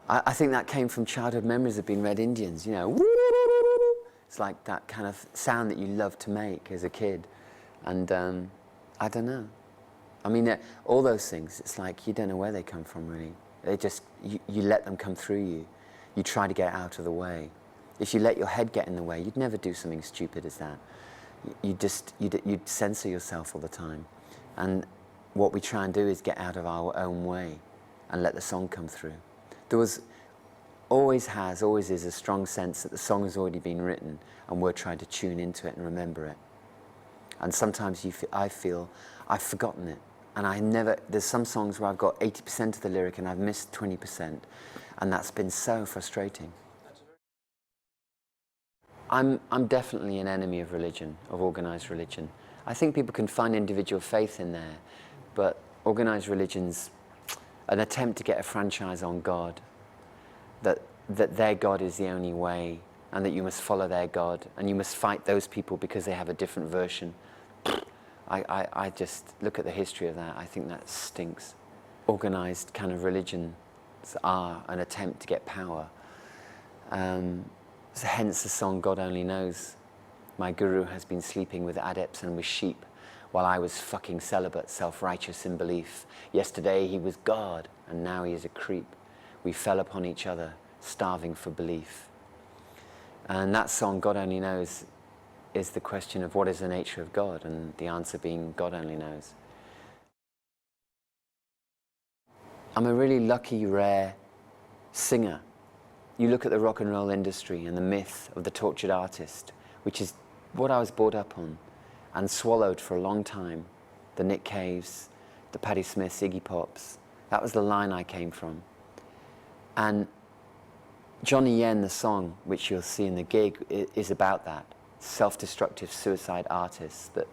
I think that came from childhood memories of being Red Indians, you know. It's like that kind of sound that you love to make as a kid. And I don't know. I mean, all those things, it's like you don't know where they come from, really. They just, you let them come through you. You try to get out of the way. If you let your head get in the way, you'd never do something stupid as that. You'd censor yourself all the time. And what we try and do is get out of our own way and let the song come through. There always is a strong sense that the song has already been written and we're trying to tune into it and remember it. And sometimes I feel I've forgotten it. And there's some songs where I've got 80% of the lyric and I've missed 20%. And that's been so frustrating. I'm definitely an enemy of religion, of organised religion. I think people can find individual faith in there, but organised religion's an attempt to get a franchise on God, that their God is the only way, and that you must follow their God, and you must fight those people because they have a different version. I just look at the history of that. I think that stinks. Organised kind of religions are an attempt to get power. Hence the song God Only Knows. My guru has been sleeping with adepts and with sheep, while I was fucking celibate, self-righteous in belief. Yesterday he was God, and now he is a creep. We fell upon each other, starving for belief. And that song, God Only Knows, is the question of what is the nature of God, and the answer being God only knows. I'm a really lucky, rare singer. You look at the rock and roll industry and the myth of the tortured artist, which is what I was brought up on and swallowed for a long time. The Nick Caves, the Patti Smiths, Iggy Pops. That was the line I came from. And Johnny Yen, the song, which you'll see in the gig, is about that. Self-destructive suicide artists that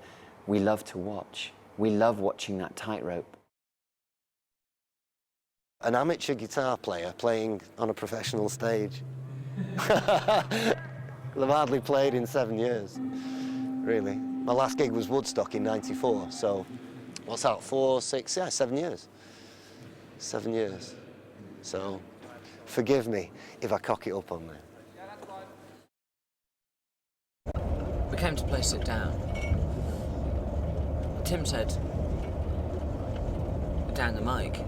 we love to watch. We love watching that tightrope. An amateur guitar player playing on a professional stage. I've hardly played in 7 years, really. My last gig was Woodstock in '94, so what's that, 4, 6, yeah, 7 years. 7 years. So forgive me if I cock it up on there. We came to play Sit Down. Tim said, down the mic,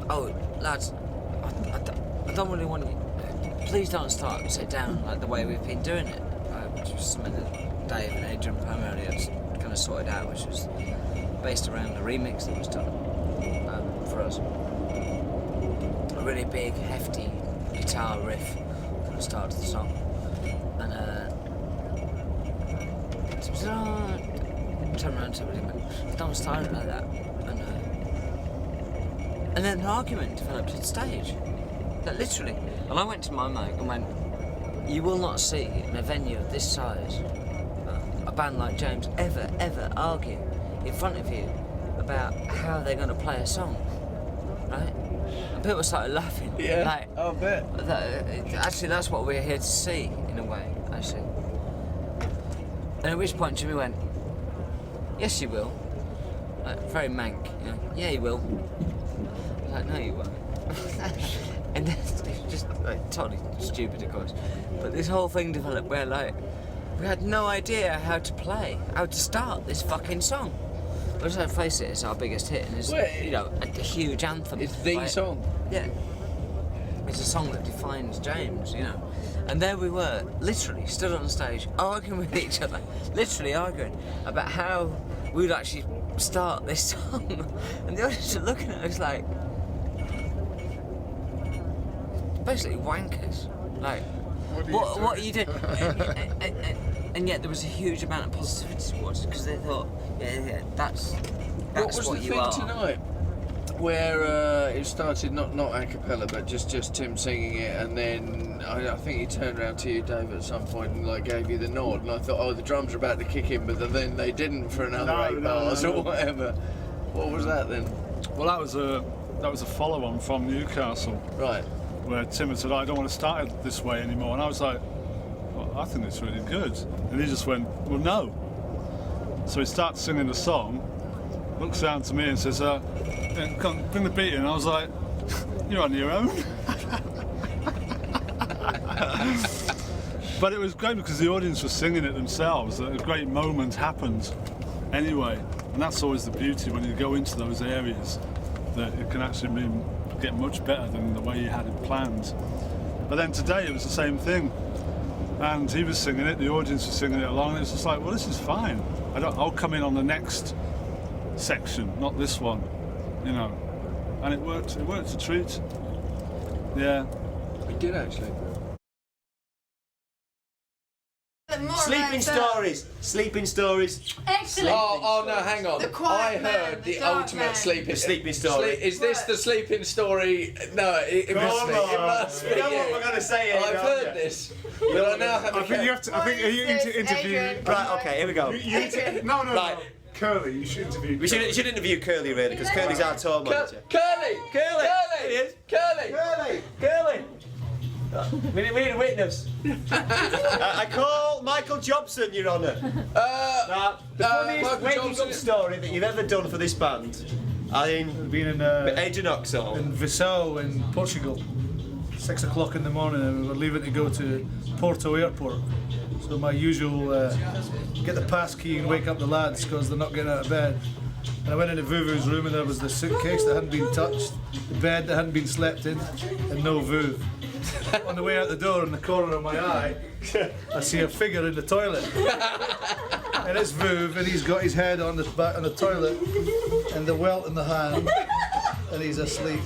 oh, lads, I don't really want you, please don't start Sit Down like the way we've been doing it, which was something that Dave and Adrian primarily had kind of sorted out, which was based around a remix that was done for us. A really big, hefty guitar riff kind of started the song. And turned around to everybody and went, don't start it like that. And then an argument developed on stage. Like, literally. And I went to my mic and went, you will not see in a venue of this size a band like James ever argue in front of you about how they're going to play a song, right? And people started laughing. Yeah, like, I'll bet. Actually, that's what we're here to see, in a way, actually. And at which point Jimmy went, yes, you will. Like, very mank, you know, yeah, you will. I was like, no, you won't. And then it's just like, totally stupid, of course. But this whole thing developed where, like, we had no idea how to start this fucking song. But let's face it, it's our biggest hit, and it's, you know, a huge anthem. It's the song. Yeah. It's a song that defines James, you know. And there we were, literally stood on stage, arguing with each other, literally arguing about how we would actually start this song. And the audience were looking at us like, basically wankers. Like, what are you doing? And yet there was a huge amount of positivity towards it, because they thought, yeah, that's what was what the you thing are. Tonight? Where it started not a cappella, but just Tim singing it, and then I think he turned around to you, Dave, at some point and like gave you the nod, and I thought, oh, the drums are about to kick in, but then they didn't for another 8 bars or whatever. What was that then? Well, that was a follow-on from Newcastle, Right. where Tim had said, I don't want to start it this way anymore, and I was like, well, I think it's really good, and he just went, well, no. So he starts singing the song, looks down to me and says, bring the beat in. I was like, you're on your own. But it was great because the audience was singing it themselves. A great moment happened anyway. And that's always the beauty when you go into those areas, that it can actually get much better than the way you had it planned. But then today it was the same thing. And he was singing it, the audience was singing it along, and it was just like, well, this is fine. I'll come in on the next section, not this one, you know. And it worked a treat. Yeah. It did actually. Sleeping stories. Excellent. Oh no, hang on. The Quiet I Man, heard the the Dark ultimate Man. sleeping story. Is this the sleeping story? No, it must be. It must be. You know what we're going to say here, I've don't heard you? this, but I now have I think you have to. I think are you interview? Right, okay, here we go. No. Right. Curly, you should interview. We should interview Curly really, because Curly's our tour manager. Curly. We need a witness. I call Michael Jobson, Your Honour. The funniest Michael waking Jobson. up story that you've ever done for this band. I mean, Been in Agent Oxo. Viseu in Portugal, 6 o'clock in the morning, and we were leaving to go to Porto Airport. So my usual get the pass key and wake up the lads because they're not getting out of bed. And I went into Vuvu's room and there was the suitcase that hadn't been touched, the bed that hadn't been slept in, and no Vuv. On the way out the door, in the corner of my eye, I see a figure in the toilet. And it's Vuv, and he's got his head on the back on the toilet, and the welt in the hand, and he's asleep.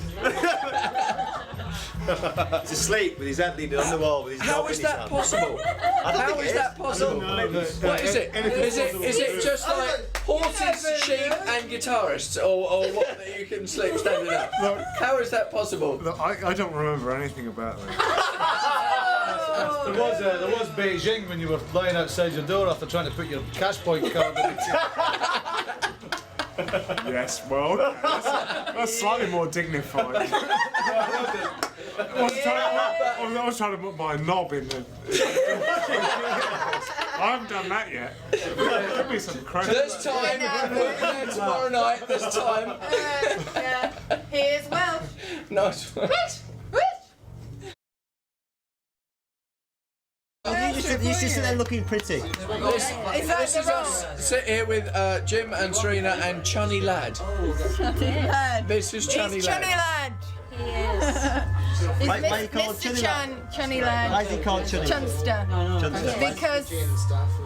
He's asleep with his head leaning on the wall with his How knob is in his that hand. possible? How is that possible? What is it? Is it just like horses, sheep, and guitarists, or what that you can sleep standing up? How is that possible? Look, I don't remember anything about that. There was Beijing when you were lying outside your door after trying to put your cash point card in. Yes, well, that's slightly more dignified. I was trying to put my knob in the. I haven't done that yet. There could be some credit. There's time. We'll be there tomorrow night. There's time. Yeah. Here's Welsh. Nice one. You should sit there looking pretty. Is that This is us. Sit here with Jim and Serena and Chunny Lad. Lad? This is Chunny He's Lad. Chunny Lad. He is. Why are you called Mr. Chunny Lad? Chunny Lad. Why is he called Chunny? Chunster. Because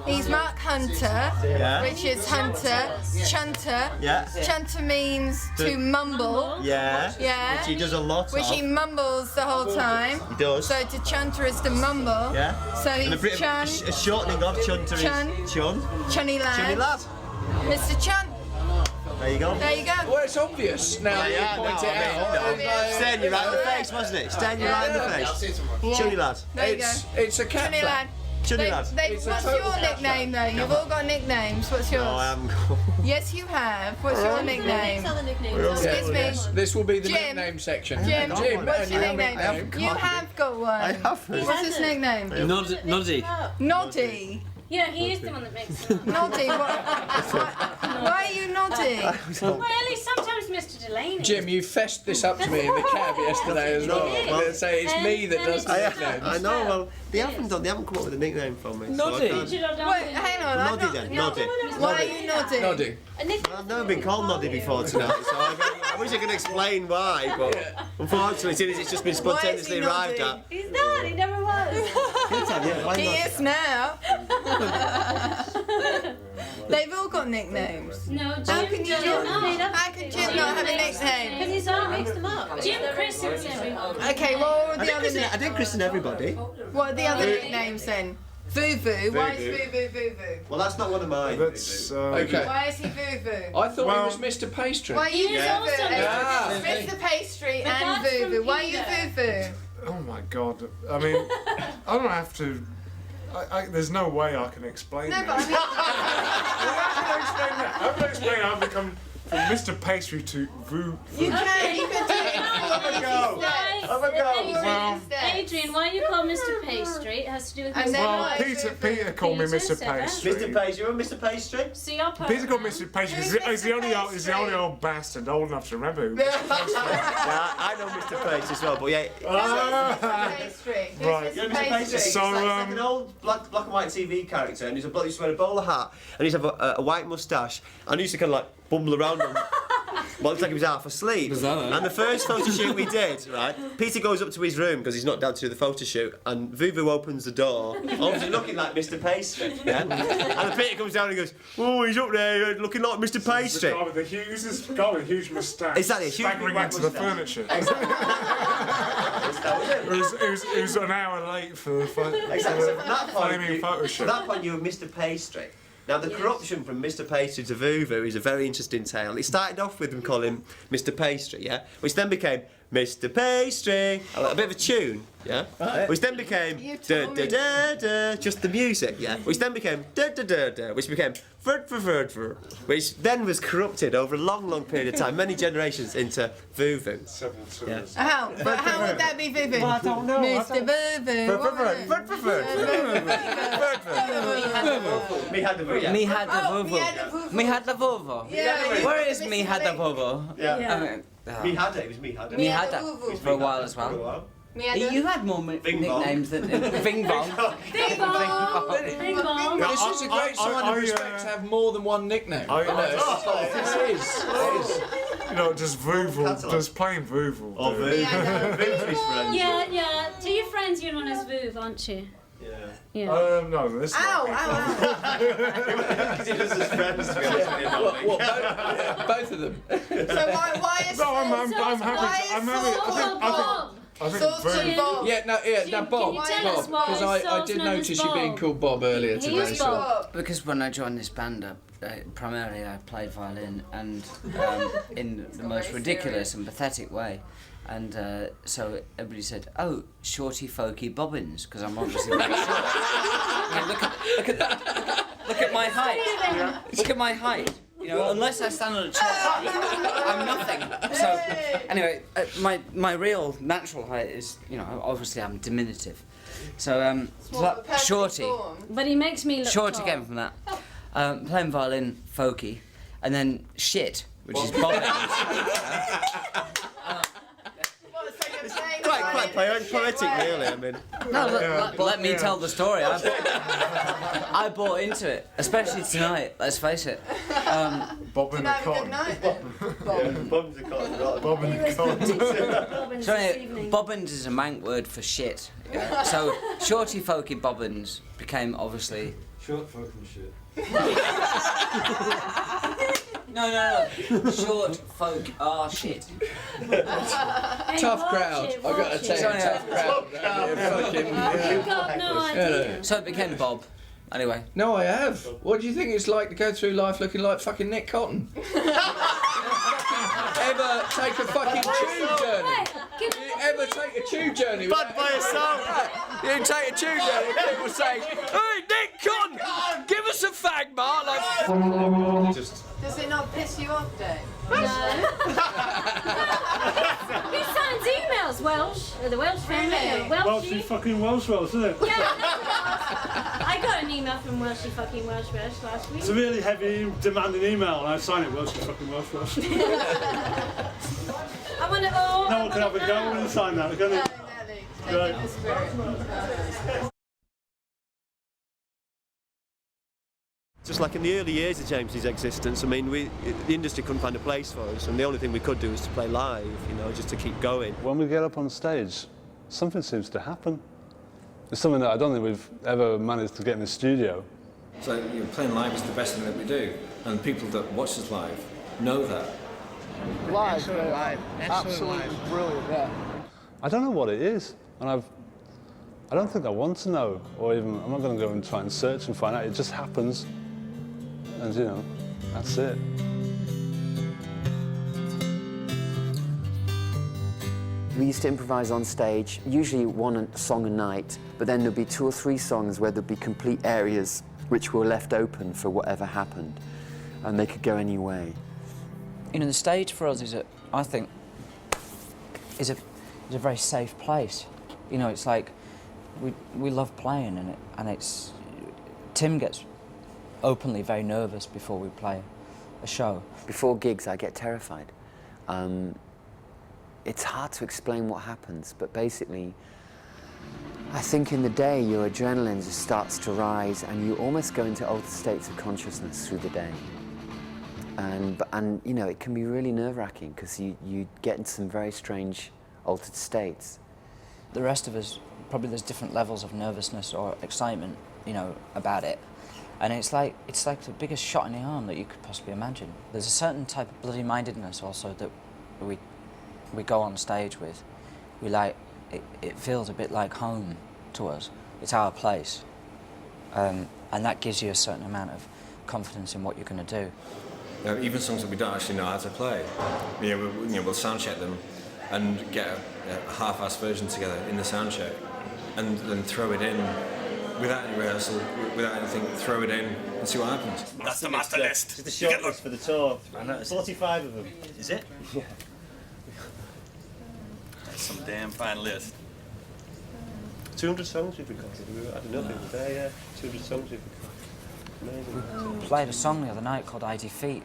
he's Mark Hunter, Yeah. which is Hunter. Chunter. Yeah. Chunter means to mumble. Yeah. Yeah. Which he does a lot Which of. he mumbles the whole time. He does. So to chunter is to mumble. Yeah. So And he's Chun, a shortening of Chunter Chun. is Chun. Chunny Lad. Chunny Lad. Mr. Chun. There you go. There you go. Well, it's obvious now that you point it out. It's like- Staring you right in the face, wasn't it? Staring you right in the face. Chunny Lad. There you go. It's a cat Chunny flap. Lad. Chunny Lad. It's a What's total your nickname though? You've all got nicknames. What's yours? Oh, I haven't got. Yes, you have. What's your nickname? Other nicknames. Excuse me. This will be the Jim. nickname section. Jim, what's your and nickname? You have got one. I haven't. What's his nickname? Noddy. Noddy. Yeah, he is the one that makes it up. Noddy. Why are you Noddy? Well, at least sometimes Mr. Delaney. Jim, you fessed this up to me in the cab yesterday as well. well, And say it's me that does the nicknames. I know. Well, they haven't come up with a nickname for me. Noddy. So Wait, hang on. I'm Noddy not- then. Noddy. Why are you Noddy? Noddy. I've never been called Noddy before tonight, so I wish I could explain why, but unfortunately, since it's just been spontaneously arrived at. He's not, he never was. He is now. They've all got nicknames. No, How Jim can you does not? not. How can Jim not have a nickname? Because he's all mixed them up. Jim christens everyone. Okay, what are the other I nicknames? didn't christen everybody. What are the other nicknames then? Vuvu. Why is Vuvu Vuvu? Well, that's not one of mine. That's Okay. Why is he Vuvu? I thought Well- he was Mr. Pastry. Why are you He is Vuvu? also Ah, Mr. Pastry But and that's from Vuvu. Why are you Peter. Vuvu? Oh my god! I mean, I don't have to. There's no way I can explain No, that. but I mean, How can I explain how I've become from Mr. Pastry to Vu? you can do it in 4 minutes. Have a go. Well, Adrian, why are you called Mr. Pastry? It has to do with And Mr. then well, like- Peter called me Peter Mr. said that. Pastry. Mr. Pastry, you remember Mr. Pastry? So you're part Peter of called that. Mr. Pastry Who's because he's the only Mr. he's the only old bastard old enough to remember who Mr. Pastry was. Yeah, I know Mr. Pastry as well, but yeah. Pastry. Who's Right. Mr. Pastry? So, He's like an old black and white TV character, and he's a bloke. He used to wear a bowler hat, and he used to have a white moustache, and he used to kind of like bumble around him. Well, it's like he was half asleep. And the first photo shoot we did, right? Peter goes up to his room because he's not down to do the photo shoot, and Vuvu opens the door, obviously looking like Mr. Pastry. Yeah? And Peter comes down and goes, "Oh, he's up there looking like Mr. Pastry." Guy with the huge, this is a guy with a huge moustache. Exactly, a huge staggering white into the moustache. furniture. He was an hour late for the Exactly. So from that point, flaming photo from shoot. that point, you were Mr. Pastry. Now, the corruption from Mr. Pastry to Vuvu is a very interesting tale. It started off with them calling him Mr. Pastry, yeah? Which then became Mr. Pastry, a bit of a tune, yeah? Right. Which then became da-da-da-da, just the music, yeah? Which then became da-da-da-da, which became fur, which then was corrupted over a long, long period of time, many generations into Vuvu. Yeah. How? But how would that be Vuvu? Well, I don't know. Mr. Vuvu. what was it? Me had the Vuvu, yeah. Me had the Oh, Volvo. Me had the Volvo. Yeah, Where you- is me had the Volvo? Yeah. Me had it, it was me had it. Me had that Volvo. for a while as well. You had more Bing bong. nicknames than Bing Bong. Bing bong! Bing bong! This is a great sign of respect to have more than one nickname. It is. You know, just Vuvu, just plain Vuvu. Oh, Vuvu's friends. Yeah. To your friends, you're known as Vuv, aren't you? Yeah. No, this is Because he does his friends, to be honest with you, not me. Both of them. So why is No, I'm Bob? I think Sauce Vuvu. and Bob. Now Bob, Can you tell us why because I Saul's did known as notice you being Bob? called Bob earlier He today. is So. Bob. Because when I joined this band up, primarily I played violin and in the most ridiculous and pathetic way. And so everybody said, "Oh, shorty, folky bobbins," because I'm obviously very short. Look at my height. Look at my height. You know, unless I stand on a chair, I'm nothing. So anyway, my real natural height is, you know, obviously I'm diminutive. So shorty. But he makes me look Short tall. again from that. Playing violin, folky, and then shit, which is bobbins. Quite poetic, really. I mean, No, let me tell the story. I bought into it, especially tonight. Let's face it. Bob in the Have a good cotton. night. Bob's a cotton rod. Bob in the cotton. Bobbins So this anyway, evening. bobbins is a mank word for shit. Yeah? So shorty, folky, bobbins became obviously. Short folk and shit. No. Short folk are shit. Tough crowd. I got to tell you, tough crowd. You've got no idea. So it became Bob. Anyway. No, I have. What do you think it's like to go through life looking like fucking Nick Cotton? Ever take a fucking tube journey? Ever take a tube journey? Bad by yourself. You take a tube journey and people say, "Hey, Nick Cotton, give us a fag, Mark." Like, Does it not piss you off, Dave? No. He signs emails, Welsh. The Welsh family. Really? Welshie fucking Welsh, isn't it? Yeah, I got an email from Welshy fucking Welsh last week. It's a really heavy, demanding email, and I sign it Welshie fucking Welsh. I want it all. No one can have a go and sign that, can they? Right. The spirit. Just like in the early years of James's existence, I mean, the industry couldn't find a place for us, and the only thing we could do was to play live, you know, just to keep going. When we get up on stage, something seems to happen. It's something that I don't think we've ever managed to get in the studio. So you know, playing live is the best thing that we do, and people that watch us live know that. Live, absolutely brilliant. Yeah. I don't know what it is, and I don't think I want to know, or even I'm not going to go and try and search and find out. It just happens, and you know, that's it. We used to improvise on stage, usually one song a night, but then there'd be 2 or 3 songs where there'd be complete areas which were left open for whatever happened, and they could go any way. You know, the stage for us is I think, is a very safe place. You know, it's like we love playing, and it's Tim gets openly very nervous before we play a show. Before gigs, I get terrified. It's hard to explain what happens, but basically, I think in the day your adrenaline just starts to rise, and you almost go into altered states of consciousness through the day. And you know, it can be really nerve-wracking because you get into some very strange altered states. The rest of us, probably there's different levels of nervousness or excitement, you know, about it. And it's like the biggest shot in the arm that you could possibly imagine. There's a certain type of bloody-mindedness also that we go on stage with. We like, it feels a bit like home to us. It's our place. And that gives you a certain amount of confidence in what you're going to do. You know, even songs that we don't actually know how to play, we'll sound check them and get a half-assed version together in the sound check, and then throw it in without any rehearsal, without anything. Throw it in and see what happens. That's the master list. It's the short list for the tour. I know. 45 of them. Is it? Yeah. That's some damn fine list. 200 songs we've recorded. We were at another day, yeah. 200 songs we've recorded. Amazing. We played a song the other night called I Defeat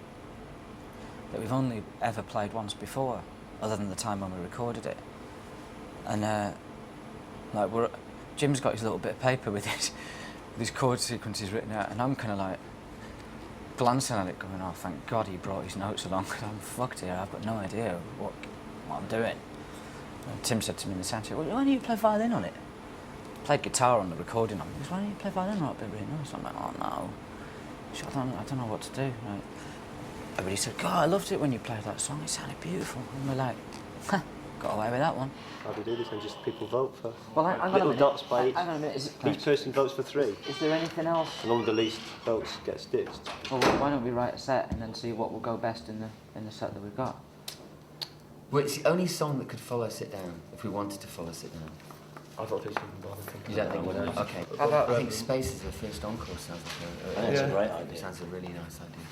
that we've only ever played once before, other than the time when we recorded it. And Jim's got his little bit of paper with his chord sequences written out, and I'm kind of like glancing at it going, oh, thank God he brought his notes along, because I'm fucked here, I've got no idea what I'm doing. And Tim said to me in the sound check, well, why don't you play violin on it? Played guitar on the recording of it. He goes, why don't you play violin on it? But really nice. I'm like, oh no, I don't know what to do. Like, everybody said, God, I loved it when you played that song. It sounded beautiful. And we're like, got away with that one. How do we do this? And just people vote for Well, little dots by each. Hang on a minute. Each person votes for 3. Is there anything else? And on the least votes gets ditched. Well, why don't we write a set and then see what will go best in the set that we've got? Well, it's the only song that could follow Sit Down, if we wanted to follow Sit Down. I thought this was You don't think it would? Okay. How about, I think Space is the first encore sounds like that's a great idea. Sounds a really nice idea.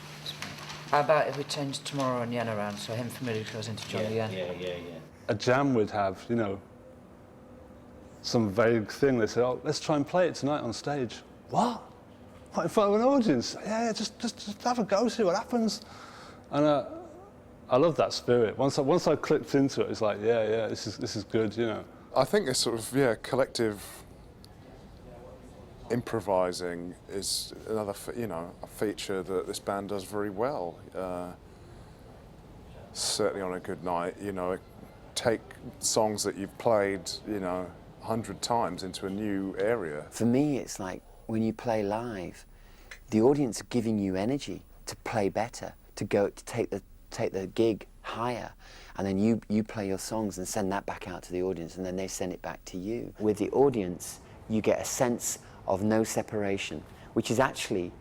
How about if we change Tomorrow and Yen around, so him familiar goes into John Yen? Yeah. A jam would have, you know, some vague thing. They say, oh, let's try and play it tonight on stage. What? What, in front of an audience? Yeah, just have a go, see what happens. And I love that spirit. Once I clicked into it, it's like, yeah, this is good, you know. I think this sort of, collective improvising is another, a feature that this band does very well. Certainly on a good night, take songs that you've played, 100 times into a new area. For me, it's like when you play live, the audience are giving you energy to play better, to take the gig higher, and then you play your songs and send that back out to the audience, and then they send it back to you. With the audience, you get a sense of no separation, which is actually,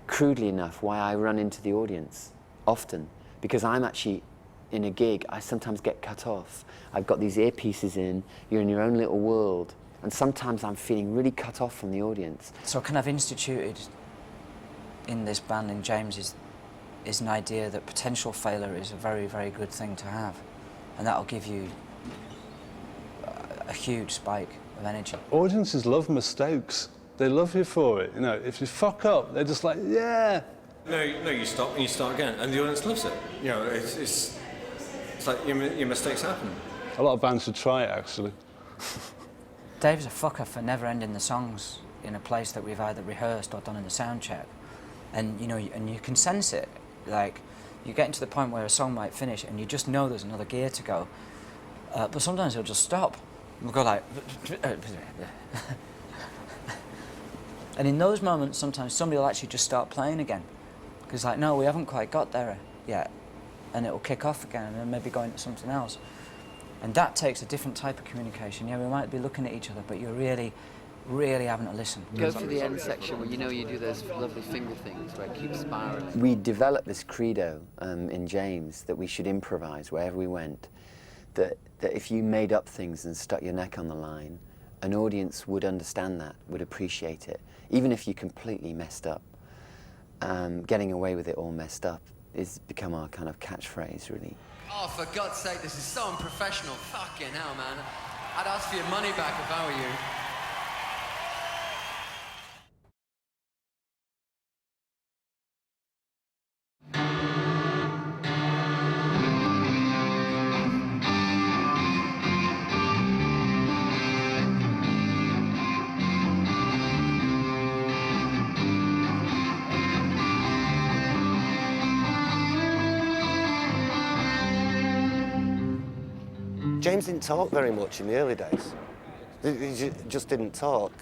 crudely enough, why I run into the audience often, because I'm actually in a gig, I sometimes get cut off. I've got these earpieces in, you're in your own little world, and sometimes I'm feeling really cut off from the audience. So kind of instituted in this band, in James, is an idea that potential failure is a very, very good thing to have, and that'll give you a huge spike of energy. Audiences love mistakes. They love you for it. If you fuck up, they're just like, yeah. No, you stop and you start again, and the audience loves it. It's like your mistakes happen. A lot of bands should try it, actually. Dave's a fucker for never ending the songs in a place that we've either rehearsed or done in the sound check, and you can sense it. Like, you get to the point where a song might finish, and you just know there's another gear to go, but sometimes it'll just stop. We'll go like, and in those moments, sometimes somebody will actually just start playing again, because like, no, we haven't quite got there yet, and it'll kick off again, and then maybe go into something else. And that takes a different type of communication. Yeah, we might be looking at each other, but you're really having to listen. Go for the end section where you do those lovely finger things where it keeps spiraling. We developed this credo in James that we should improvise wherever we went, that if you made up things and stuck your neck on the line, an audience would understand that, would appreciate it, even if you completely messed up. Getting away with it all messed up is become our kind of catchphrase, really. Oh, for God's sake, this is so unprofessional. Fucking hell, man. I'd ask for your money back if I were you. James didn't talk very much in the early days. He just didn't talk.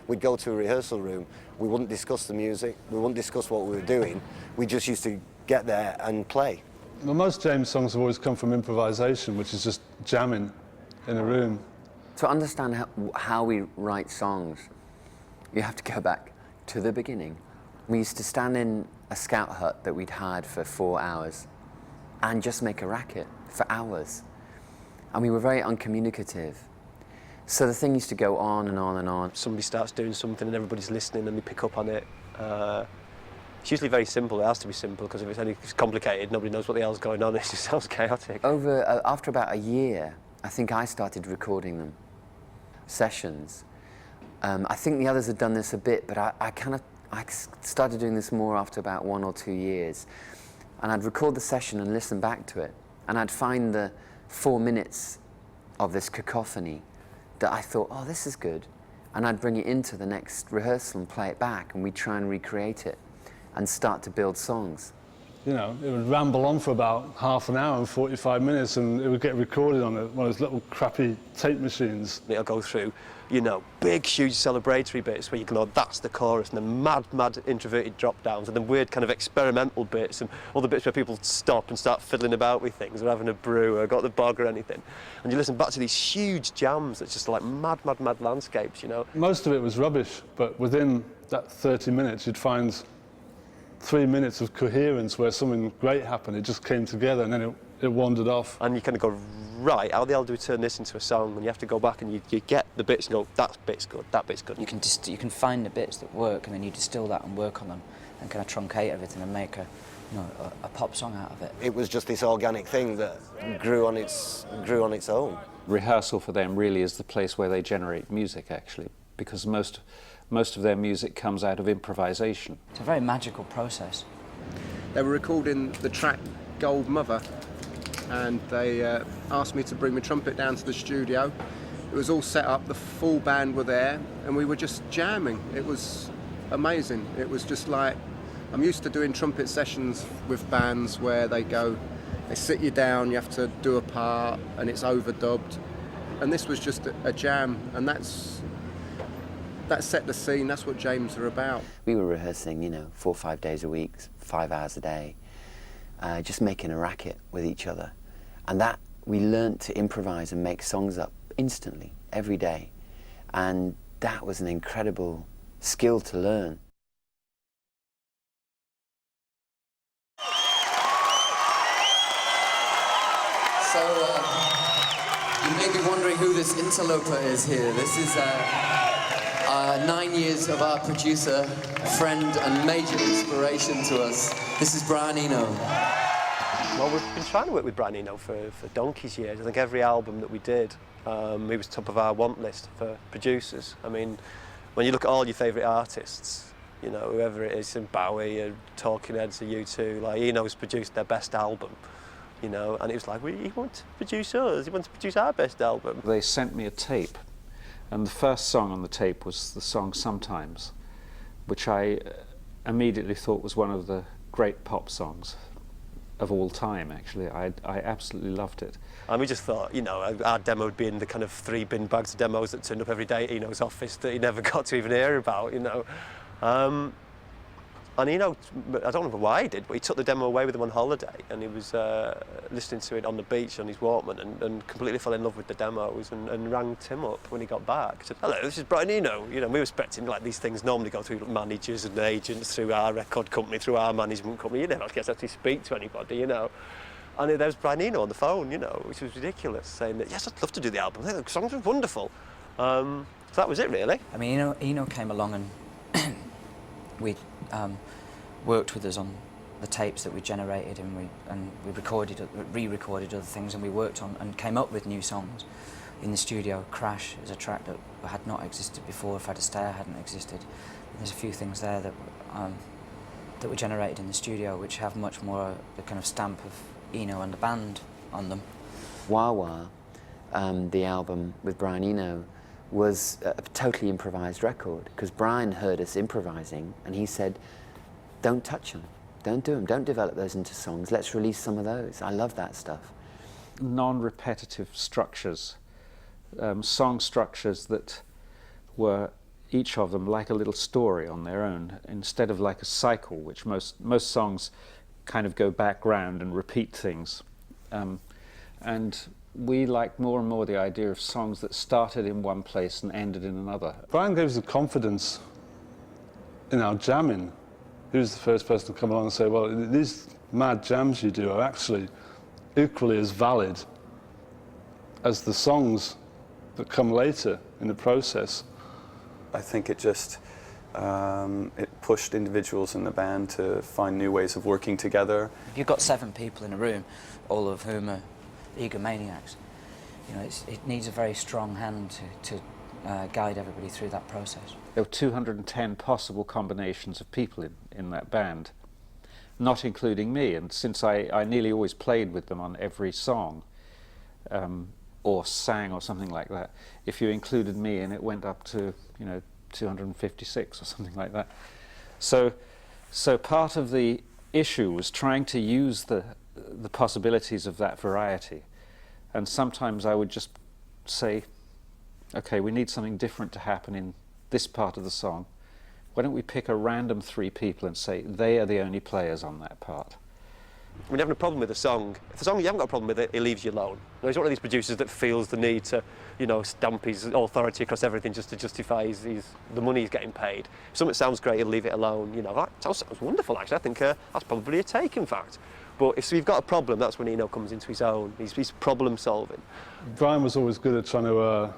We'd go to a rehearsal room, we wouldn't discuss the music, we wouldn't discuss what we were doing, we just used to get there and play. Well, most James songs have always come from improvisation, which is just jamming in a room. To understand how we write songs, you have to go back to the beginning. We used to stand in a scout hut that we'd had for 4 hours and just make a racket for hours. And we were very uncommunicative. So the thing used to go on and on and on. Somebody starts doing something and everybody's listening and they pick up on it. It's usually very simple. It has to be simple, because if it's complicated, nobody knows what the hell's going on. It just sounds chaotic. After about a year, I think I started recording them, sessions. I think the others had done this a bit, but I started doing this more after about 1 or 2 years. And I'd record the session and listen back to it. And I'd find the 4 minutes of this cacophony that I thought, oh, this is good. And I'd bring it into the next rehearsal and play it back, and we'd try and recreate it and start to build songs. You know, it would ramble on for about half an hour and 45 minutes, and it would get recorded on one of those little crappy tape machines. It'll go through, you know, big, huge celebratory bits where you go, oh, that's the chorus, and then mad introverted drop-downs, and then weird kind of experimental bits, and all the bits where people stop and start fiddling about with things, or having a brew, or got the bog or anything. And you listen back to these huge jams that's just like mad landscapes, you know. Most of it was rubbish, but within that 30 minutes, you'd find 3 minutes of coherence where something great happened. It just came together, and then it wandered off. And you kind of go, right, how the hell do we turn this into a song? And you have to go back and you get the bits and go, that bit's good, that bit's good. You can find the bits that work, and then you distill that and work on them and kind of truncate everything and make a pop song out of it. It was just this organic thing that grew on its own. Rehearsal for them really is the place where they generate music, actually, because most of their music comes out of improvisation. It's a very magical process. They were recording the track Gold Mother, and they asked me to bring my trumpet down to the studio. It was all set up, the full band were there, and we were just jamming. It was amazing. It was just like, I'm used to doing trumpet sessions with bands where they sit you down, you have to do a part, and it's overdubbed. And this was just a jam, and that set the scene. That's what James are about. We were rehearsing, 4 or 5 days a week, 5 hours a day, just making a racket with each other. And that, we learnt to improvise and make songs up instantly, every day. And that was an incredible skill to learn. So, you may be wondering who this interloper is here. This is 9 years of our producer, friend and major inspiration to us. This is Brian Eno. Well, we've been trying to work with Brian Eno for donkey's years. I think every album that we did, he was top of our want list for producers. I mean, when you look at all your favourite artists, whoever it is, Bowie, or Talking Heads, or U2, like, Eno's produced their best album. And it was like, well, he wants to produce us, he wants to produce our best album. They sent me a tape, and the first song on the tape was the song Sometimes, which I immediately thought was one of the great pop songs of all time, actually. I absolutely loved it. And we just thought, our demo would be in the kind of 3 bin bags of demos that turned up every day at Eno's office that he never got to even hear about, And Eno, I don't know why he did, but he took the demo away with him on holiday, and he was listening to it on the beach on his Walkman, and completely fell in love with the demos, and rang Tim up when he got back. Said, "Hello, this is Brian Eno." We were expecting, like, these things normally go through managers and agents, through our record company, through our management company. You never get to actually speak to anybody, And there was Brian Eno on the phone, which was ridiculous, saying that, yes, I'd love to do the album. I think the songs were wonderful. So that was it, really. I mean, Eno came along and we worked with us on the tapes that we generated, and we recorded, re-recorded other things, and we worked on and came up with new songs in the studio. Crash is a track that had not existed before. If I'd Stare hadn't existed. And there's a few things there that that were generated in the studio which have much more the kind of stamp of Eno and the band on them. GAWI, the album with Brian Eno, was a totally improvised record, because Brian heard us improvising and he said, don't touch them, don't do them, don't develop those into songs, let's release some of those. I love that stuff. Non-repetitive structures, song structures that were each of them like a little story on their own, instead of like a cycle, which most songs kind of go back round and repeat things. And we like more and more the idea of songs that started in one place and ended in another. Brian gave us the confidence in our jamming. He was the first person to come along and say, well, these mad jams you do are actually equally as valid as the songs that come later in the process. I think it just it pushed individuals in the band to find new ways of working together. If you've got 7 people in a room, all of whom are egomaniacs, you know, it needs a very strong hand to guide everybody through that process. There were 210 possible combinations of people in that band, not including me, and since I nearly always played with them on every song, or sang or something like that, if you included me in it went up to, you know, 256 or something like that. So part of the issue was trying to use the possibilities of that variety, and sometimes I would just say, okay, we need something different to happen in this part of the song. Why don't we pick a random 3 people and say they are the only players on that part? When you're having a problem with a song, if the song you haven't got a problem with it, he leaves you alone. He's one of these producers that feels the need to, you know, stamp his authority across everything just to justify the money he's getting paid. If something sounds great, he'll leave it alone. You know, that sounds wonderful, actually. I think that's probably a take, in fact. But if you've got a problem, that's when Eno comes into his own. He's problem solving. Brian was always good at trying to,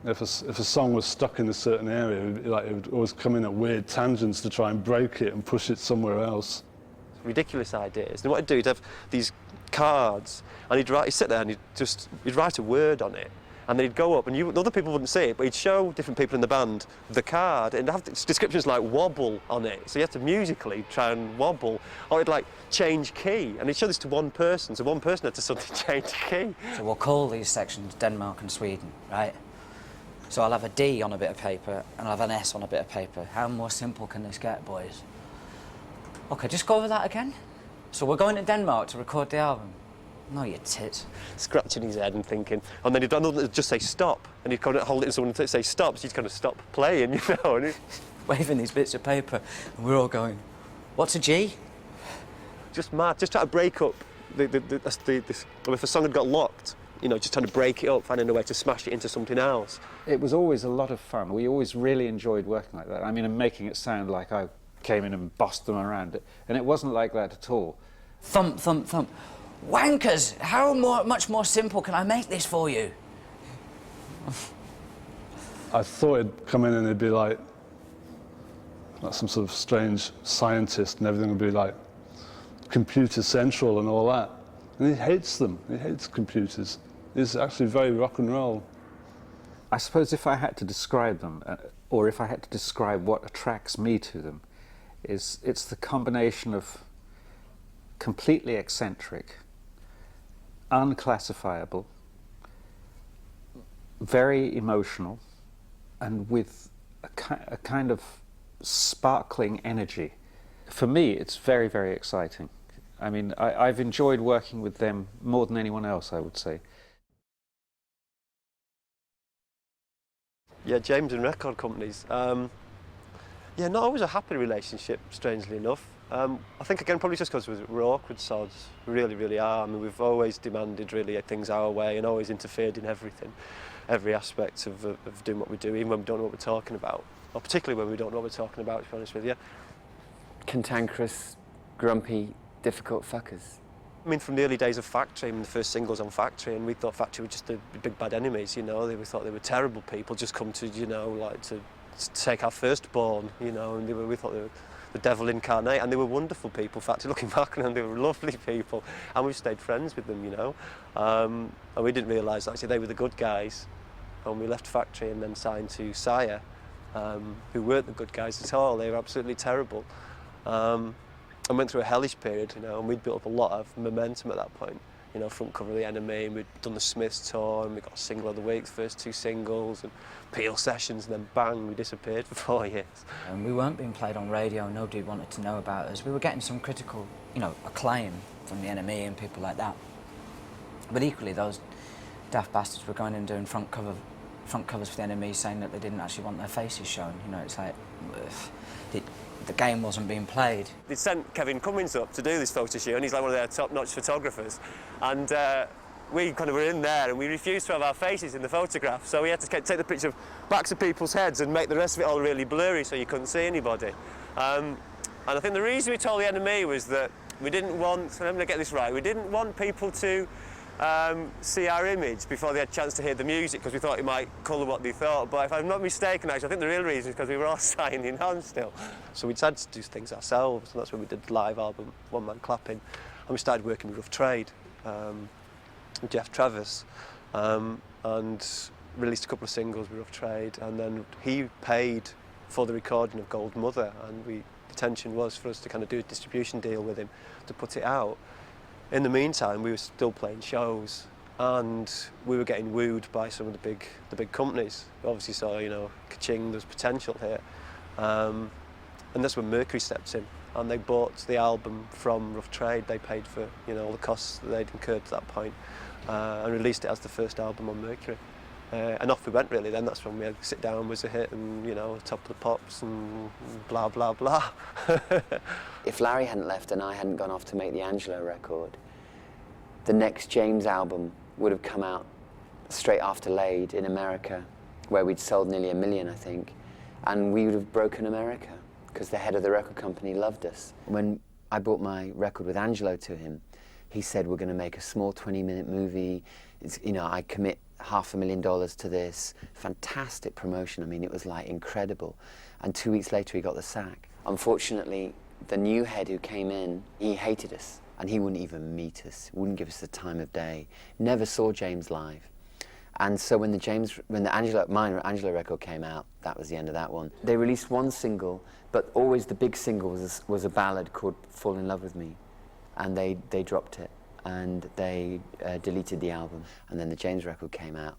if a song was stuck in a certain area, it would always come in at weird tangents to try and break it and push it somewhere else. Ridiculous ideas. And what he'd do, he'd have these cards, and he'd sit there and he'd write a word on it, and then he'd go up, and other people wouldn't see it, but he'd show different people in the band the card, and have descriptions like wobble on it, so you have to musically try and wobble, or he'd like change key, and he'd show this to one person, so one person had to suddenly change key. So we'll call these sections Denmark and Sweden, right? So I'll have a D on a bit of paper, and I'll have an S on a bit of paper. How more simple can this get, boys? OK, just go over that again. So we're going to Denmark to record the album. No, you tits. Scratching his head and thinking, and then he'd just say stop, and he'd kind of hold it to someone and say stop, so he'd kind of stop playing, you know. And waving these bits of paper, and we're all going, what's a G? Just mad, just try to break up if a song had got locked, you know, just trying to break it up, finding a way to smash it into something else. It was always a lot of fun. We always really enjoyed working like that. I mean, and making it sound like I came in and bossed them around it, and it wasn't like that at all. Thump, thump, thump. Wankers, how much more simple can I make this for you? I thought he'd come in and he'd be like some sort of strange scientist, and everything would be like computer central and all that. And he hates them. He hates computers. He's actually very rock and roll. I suppose if I had to describe them, or if I had to describe what attracts me to them, it's the combination of completely eccentric, unclassifiable, very emotional, and with a kind of sparkling energy. For me, it's very, very exciting. I mean, I've enjoyed working with them more than anyone else, I would say. Yeah, James and record companies. Yeah, not always a happy relationship, strangely enough. I think, again, probably just because we're awkward sods. We really, really are. I mean, we've always demanded, really, things our way and always interfered in everything, every aspect of doing what we do, even when we don't know what we're talking about. Or particularly when we don't know what we're talking about, to be honest with you. Cantankerous, grumpy, difficult fuckers. I mean, from the early days of Factory, I mean, the first singles on Factory, and we thought Factory were just the big bad enemies, you know. We thought they were terrible people, just come to, you know, like to take our firstborn, you know, and we thought the devil incarnate, and they were wonderful people. In fact, looking back on them, they were lovely people, and we've stayed friends with them, you know. And we didn't realise actually they were the good guys, and we left factory and then signed to Sire, who weren't the good guys at all. They were absolutely terrible, and went through a hellish period, you know. And we'd built up a lot of momentum at that point. You know, front cover of the Enemy, and we'd done the Smiths tour, and we got a single of the week, the first 2 singles, and Peel sessions, and then bang, we disappeared for 4 years. And we weren't being played on radio, nobody wanted to know about us. We were getting some critical, you know, acclaim from the Enemy and people like that. But equally, those daft bastards were going and doing front covers for the Enemy, saying that they didn't actually want their faces shown. You know, it's like, the game wasn't being played. They sent Kevin Cummins up to do this photo shoot, and he's like one of their top-notch photographers. And we kind of were in there, and we refused to have our faces in the photograph, so we had to take the picture of backs of people's heads and make the rest of it all really blurry so you couldn't see anybody. And I think the reason we told the Enemy was that we didn't want, and I'm going to get this right, we didn't want people to see our image before they had a chance to hear the music, because we thought it might colour what they thought. But if I'm not mistaken, actually, I think the real reason is because we were all signing on still. So we decided to do things ourselves, and that's when we did the live album, One Man Clapping, and we started working with Rough Trade, with Jeff Travis, and released a couple of singles with Rough Trade, and then he paid for the recording of Gold Mother, and the intention was for us to kind of do a distribution deal with him to put it out. In the meantime, we were still playing shows, and we were getting wooed by some of the big companies. We obviously saw, you know, ka-ching, there's potential here. And that's when Mercury stepped in, and they bought the album from Rough Trade. They paid for, you know, all the costs that they'd incurred to that point, and released it as the first album on Mercury. And off we went, really. Then that's when we had Sit Down was a hit, and, you know, Top of the Pops and blah, blah, blah. If Larry hadn't left and I hadn't gone off to make the Angelo record, the next James album would have come out straight after Laid in America, where we'd sold nearly 1 million, I think, and we would have broken America, because the head of the record company loved us. When I brought my record with Angelo to him, he said, we're going to make a small 20-minute movie. It's, you know, I commit $500,000 to this. Fantastic promotion. I mean, it was like incredible. And 2 weeks later, he got the sack. Unfortunately, the new head who came in, he hated us, and he wouldn't even meet us, wouldn't give us the time of day, never saw James live. And so when my Angelo record came out, that was the end of that one. They released one single, but always the big single was a ballad called Fall in Love with Me, and they dropped it, and they deleted the album. And then the James record came out,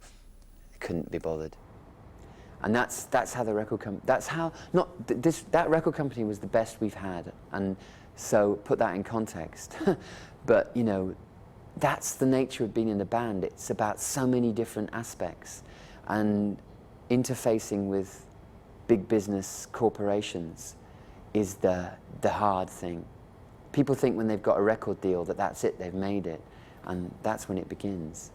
couldn't be bothered. And that's how the record company, that record company was the best we've had. And so put that in context. But, you know, that's the nature of being in the band. It's about so many different aspects, and interfacing with big business corporations is the hard thing. People think when they've got a record deal that that's it, they've made it, and that's when it begins,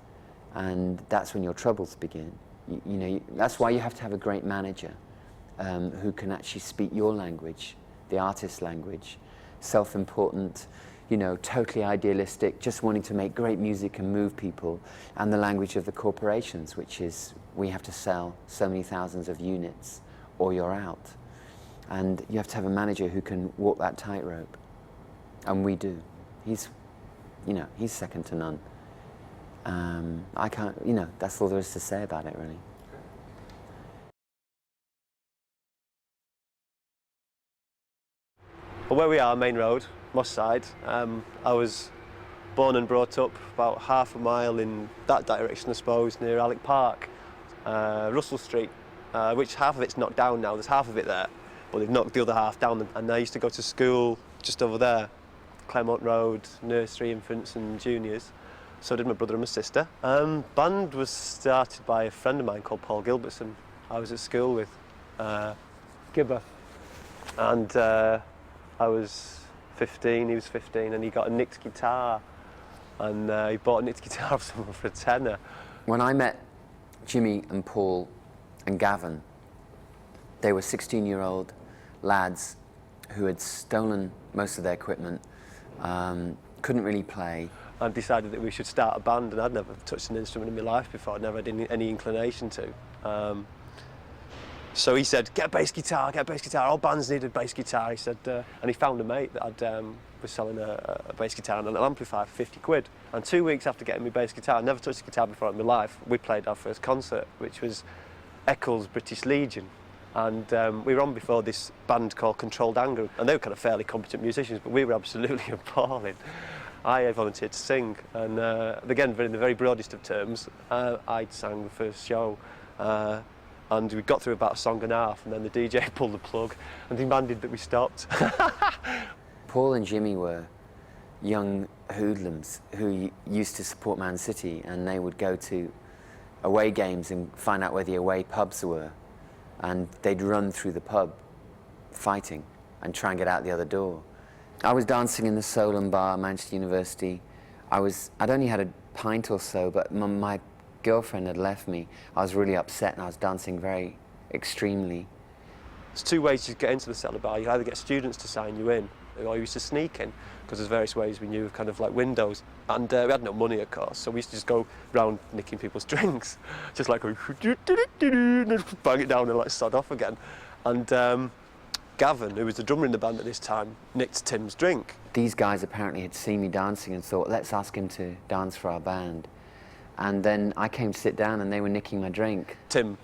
and that's when your troubles begin. You know, that's why you have to have a great manager who can actually speak your language, the artist's language, self-important, you know, totally idealistic, just wanting to make great music and move people, and the language of the corporations, which is we have to sell so many thousands of units or you're out. And you have to have a manager who can walk that tightrope, and we do. He's second to none. I can't, you know, that's all there is to say about it, really. Well, where we are, Main Road, Moss Side, I was born and brought up about half a mile in that direction, I suppose, near Alec Park, Russell Street, which half of it's knocked down now. There's half of it there, but they've knocked the other half down. And I used to go to school just over there, Claremont Road, nursery, infants and juniors. So did my brother and my sister. Band was started by a friend of mine called Paul Gilbertson. I was at school with Gibber, and I was 15, he was 15, and he got a nicked guitar, and he bought a nicked guitar off someone for a tenner. When I met Jimmy and Paul and Gavin, they were 16-year-old lads who had stolen most of their equipment, couldn't really play. I decided that we should start a band, and I'd never touched an instrument in my life before. I'd never had any inclination to. So he said, get a bass guitar, all bands need a bass guitar, he said, and he found a mate that was selling a bass guitar and an amplifier for 50 quid. And 2 weeks after getting my bass guitar, I'd never touched a guitar before in my life, we played our first concert, which was Eccles British Legion. And we were on before this band called Controlled Anger, and they were kind of fairly competent musicians, but we were absolutely appalling. I volunteered to sing, and again, in the very broadest of terms, I sang the first show. And we got through about a song and a half, and then the DJ pulled the plug and demanded that we stopped. Paul and Jimmy were young hoodlums who used to support Man City, and they would go to away games and find out where the away pubs were, and they'd run through the pub fighting and try and get out the other door. I was dancing in the Solon Bar, Manchester University. I'd only had a pint or so, but my girlfriend had left me. I was really upset, and I was dancing very extremely. There's two ways to get into the cellar bar. You either get students to sign you in, or you used to sneak in, because there's various ways we knew of kind of like windows. And we had no money, of course, so we used to just go round nicking people's drinks, just like bang it down and like sod off again. And Gavin, who was the drummer in the band at this time, nicked Tim's drink. These guys apparently had seen me dancing and thought, let's ask him to dance for our band. And then I came to sit down and they were nicking my drink. Tim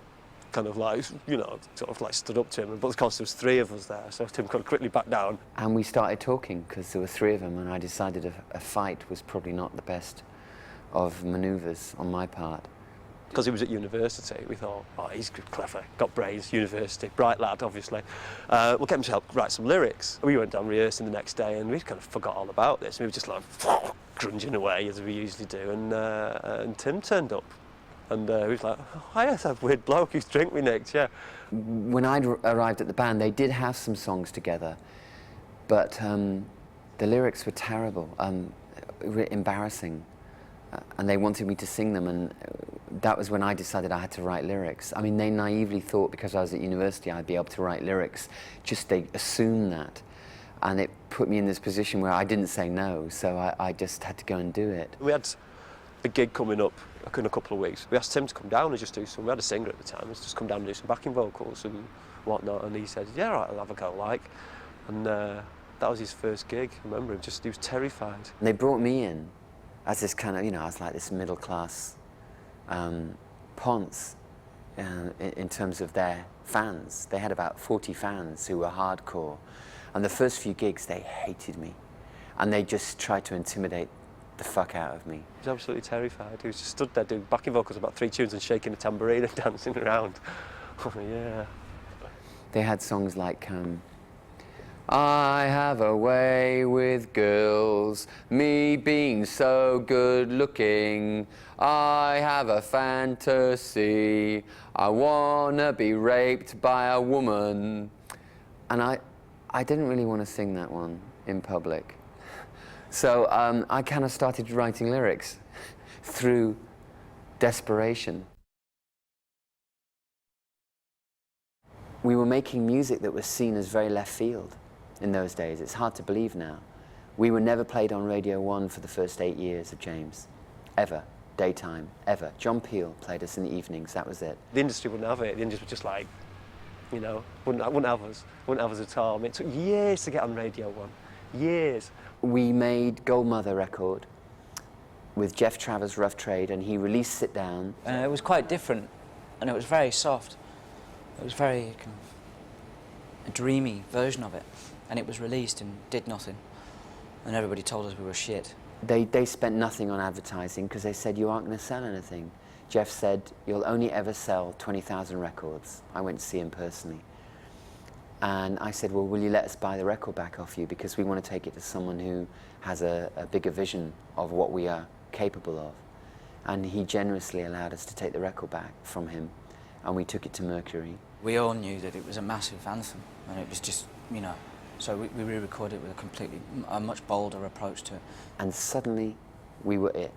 kind of like, you know, sort of like stood up to him, but of course there was three of us there, so Tim kind of quickly backed down. And we started talking, because there were three of them, and I decided a fight was probably not the best of manoeuvres on my part. Because he was at university, we thought, oh, he's clever, got brains, university, bright lad, obviously. We'll get him to help write some lyrics. We went down rehearsing the next day, and we kind of forgot all about this. We were just like grunging away, as we usually do, and Tim turned up. And he was like, oh, hi, that's a weird bloke whose drink we nicked, yeah. When I'd arrived at the band, they did have some songs together, but the lyrics were terrible, embarrassing, and they wanted me to sing them, and that was when I decided I had to write lyrics. I mean, they naively thought because I was at university I'd be able to write lyrics, just they assumed that. And it put me in this position where I didn't say no, so I just had to go and do it. We had a gig coming up in a couple of weeks. We asked Tim to come down and just do some, we had a singer at the time, just come down and do some backing vocals and whatnot, and he said, yeah, right, I'll have a go, like. And that was his first gig, I remember him, he was terrified. And they brought me in as this kind of, you know, I was like this middle class ponce in terms of their fans. They had about 40 fans who were hardcore. And the first few gigs, they hated me. And they just tried to intimidate the fuck out of me. He was absolutely terrified. He was just stood there doing backing vocals about 3 tunes and shaking a tambourine and dancing around. Oh, yeah. They had songs like, I have a way with girls, me being so good looking. I have a fantasy, I wanna be raped by a woman. And I didn't really want to sing that one in public. So I kind of started writing lyrics through desperation. We were making music that was seen as very left field in those days. It's hard to believe now. We were never played on Radio 1 for the first 8 years of James. Ever. Daytime. Ever. John Peel played us in the evenings. That was it. The industry wouldn't have it. The industry was just like, you know, wouldn't have us at all. I mean, it took years to get on Radio 1. Years. We made Gold Mother record with Jeff Travers' Rough Trade, and he released Sit Down. It was quite different, and it was very soft. It was very kind of a dreamy version of it, and it was released and did nothing, and everybody told us we were shit. They spent nothing on advertising because they said you aren't going to sell anything. Jeff said you'll only ever sell 20,000 records. I went to see him personally. And I said, well, will you let us buy the record back off you, because we want to take it to someone who has a bigger vision of what we are capable of. And he generously allowed us to take the record back from him, and we took it to Mercury. We all knew that it was a massive anthem, and it was just, you know, so we re-recorded it with a much bolder approach to it. And suddenly, we were it.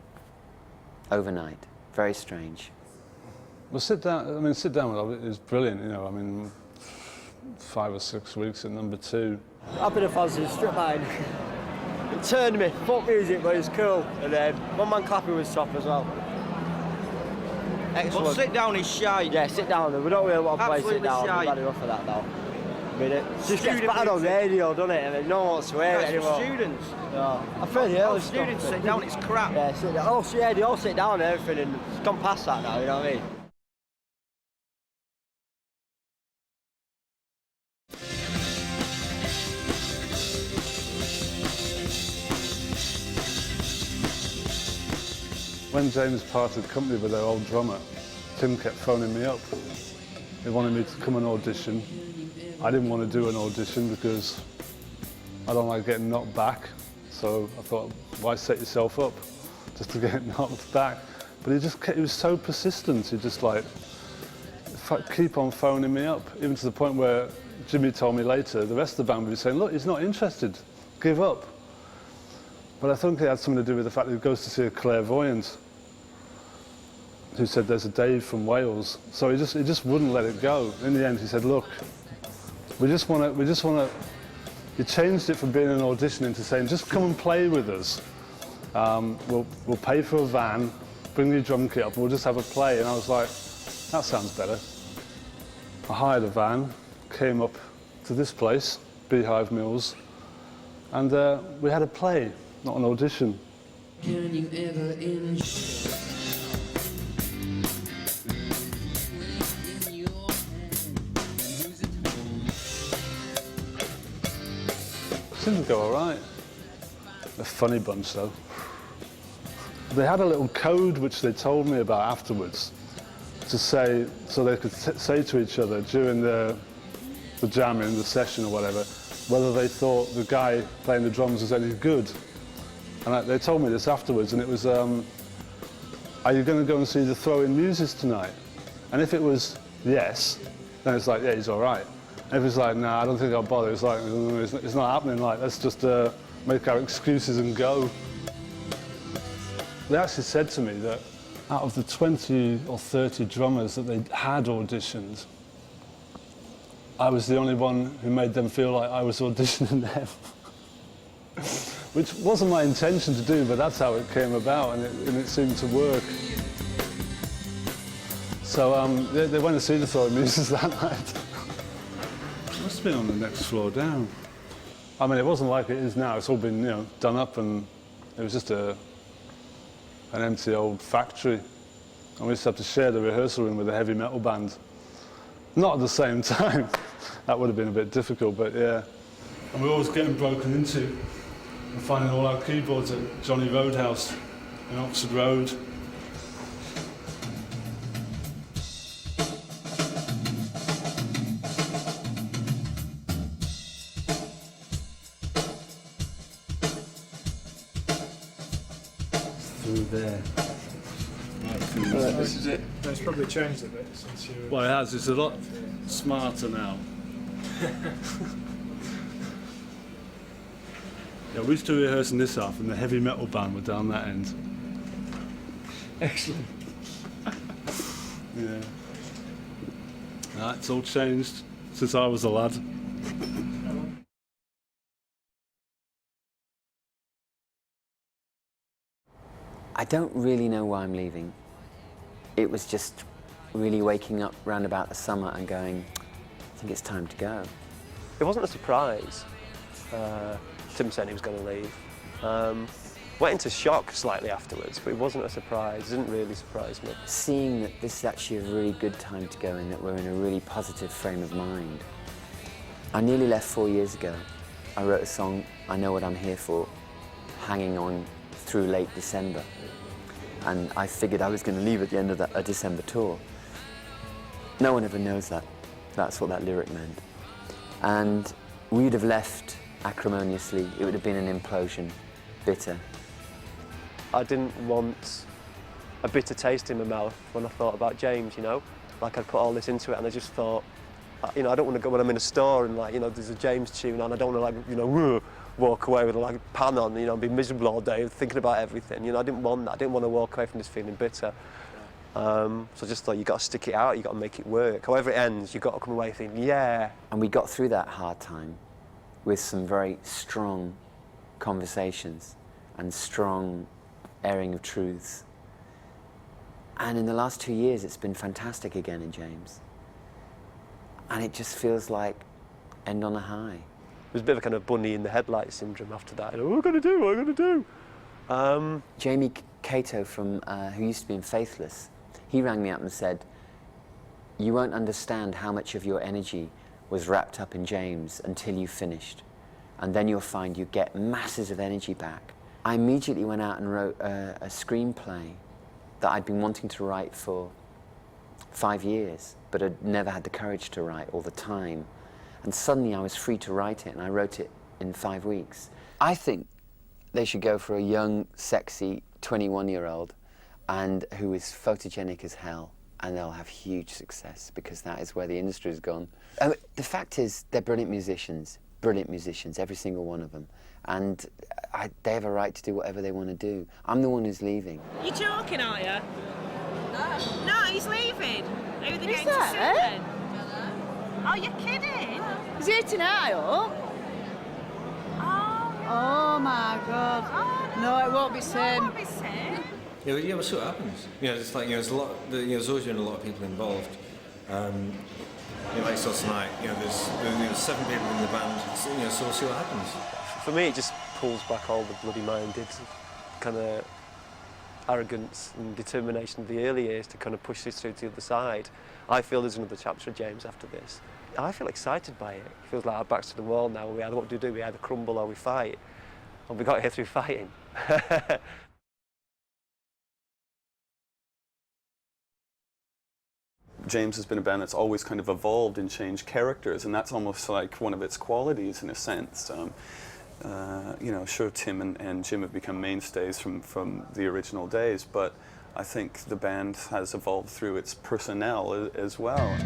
Overnight. Very strange. Well, Sit Down is brilliant, you know, I mean, 5 or 6 weeks at number 2. I've been a fan since Strip Mine. It turned me, folk music, but it was cool. And One Man Clapping was top as well. Excellent. But sit down is shite. Yeah, sit down. We don't really want to play sit down. I've had enough of that now. I mean, it just gets battered on radio, doesn't it? I mean, no one wants to hear it anymore. Students. No. I've heard the early stuff. Students sit down, it's crap. Yeah, sit down. Oh, yeah, they all sit down and everything, and it's gone past that now, you know what I mean? When James parted company with their old drummer, Tim kept phoning me up. He wanted me to come and audition. I didn't want to do an audition because I don't like getting knocked back. So I thought, why set yourself up just to get knocked back? But he was so persistent. He just like, keep on phoning me up, even to the point where Jimmy told me later, the rest of the band would be saying, look, he's not interested, give up. But I think it had something to do with the fact that he goes to see a clairvoyant who said there's a Dave from Wales. So he just wouldn't let it go. In the end, he said, look, we just want to, he changed it from being an audition into saying, just come and play with us. We'll pay for a van, bring your drum kit up, and we'll just have a play. And I was like, that sounds better. I hired a van, came up to this place, Beehive Mills, and we had a play, not an audition. Can you ever Seemed to go all right. A funny bunch, though. They had a little code which they told me about afterwards to say, so they could say to each other during the jamming, the session or whatever, whether they thought the guy playing the drums was any good. And they told me this afterwards, and it was, are you going to go and see the Throwing Muses tonight? And if it was yes, then it's like, yeah, he's all right. And if it's like, nah, I don't think I'll bother, it's like, it's not happening, like, let's just make our excuses and go. They actually said to me that out of the 20 or 30 drummers that they had auditioned, I was the only one who made them feel like I was auditioning them. Which wasn't my intention to do, but that's how it came about, and it seemed to work. So they went to see the Throwing Muses that night. Must have been on the next floor down. I mean, it wasn't like it is now. It's all been, you know, done up, and it was just an empty old factory. And we used to have to share the rehearsal room with a heavy metal band. Not at the same time. That would have been a bit difficult, but yeah. And we were always getting broken into and finding all our keyboards at Johnny Roadhouse in Oxford Road. Through there. This is it. It's probably changed a bit since you... Well, it has. It's a lot smarter now. Yeah, we used to rehearse in this half, and the heavy metal band were down that end. Excellent. Yeah. It's all changed since I was a lad. I don't really know why I'm leaving. It was just really waking up round about the summer and going, I think it's time to go. It wasn't a surprise. Tim said he was going to leave. Went into shock slightly afterwards, but it wasn't a surprise. It didn't really surprise me. Seeing that this is actually a really good time to go and that we're in a really positive frame of mind. I nearly left 4 years ago. I wrote a song, I Know What I'm Here For, hanging on through late December. And I figured I was going to leave at the end of a December tour. No one ever knows that. That's what that lyric meant. And we'd have left acrimoniously. It would have been an implosion, bitter. I didn't want a bitter taste in my mouth when I thought about James, you know? Like, I'd put all this into it, and I just thought, you know, I don't want to go when I'm in a store and, like, you know, there's a James tune on, I don't want to, like, you know, walk away with a, like, pan on, you know, and be miserable all day thinking about everything. You know, I didn't want that. I didn't want to walk away from this feeling bitter. So I just thought, you've got to stick it out, you've got to make it work. However it ends, you've got to come away thinking, yeah. And we got through that hard time with some very strong conversations and strong airing of truths. And in the last 2 years, it's been fantastic again in James. And it just feels like end on a high. It was a bit of a kind of bunny in the headlights syndrome after that. What am I going to do? What am I going to do? Jamie Cato, from, who used to be in Faithless, he rang me up and said, you won't understand how much of your energy was wrapped up in James until you finished. And then you'll find you get masses of energy back. I immediately went out and wrote a screenplay that I'd been wanting to write for 5 years, but had never had the courage to write all the time. And suddenly I was free to write it, and I wrote it in 5 weeks. I think they should go for a young, sexy 21-year-old and who is photogenic as hell, and they'll have huge success, because that is where the industry has gone. The fact is, they're brilliant musicians, every single one of them. And they have a right to do whatever they want to do. I'm the one who's leaving. You joking, are you? No. No, he's leaving. Who are they going to that, see eh? then? Oh, you're kidding? Is he tonight, or? Oh my God. Oh, no, it won't be same. It won't be same. Yeah, we'll see what happens. You know, it's like, you know, there's a lot. There's always been a lot of people involved. You know, like so tonight, you know, there's 7 people in the band. So, you know, so we'll see what happens. For me, it just pulls back all the bloody-minded kind of arrogance and determination of the early years to kind of push this through to the other side. I feel there's another chapter of James after this. I feel excited by it. It feels like our backs to the wall now. We either what do we do? We either crumble or we fight. And we got here through fighting. James has been a band that's always kind of evolved and changed characters, and that's almost like one of its qualities in a sense. You know, sure, Tim and Jim have become mainstays from the original days, but I think the band has evolved through its personnel as well.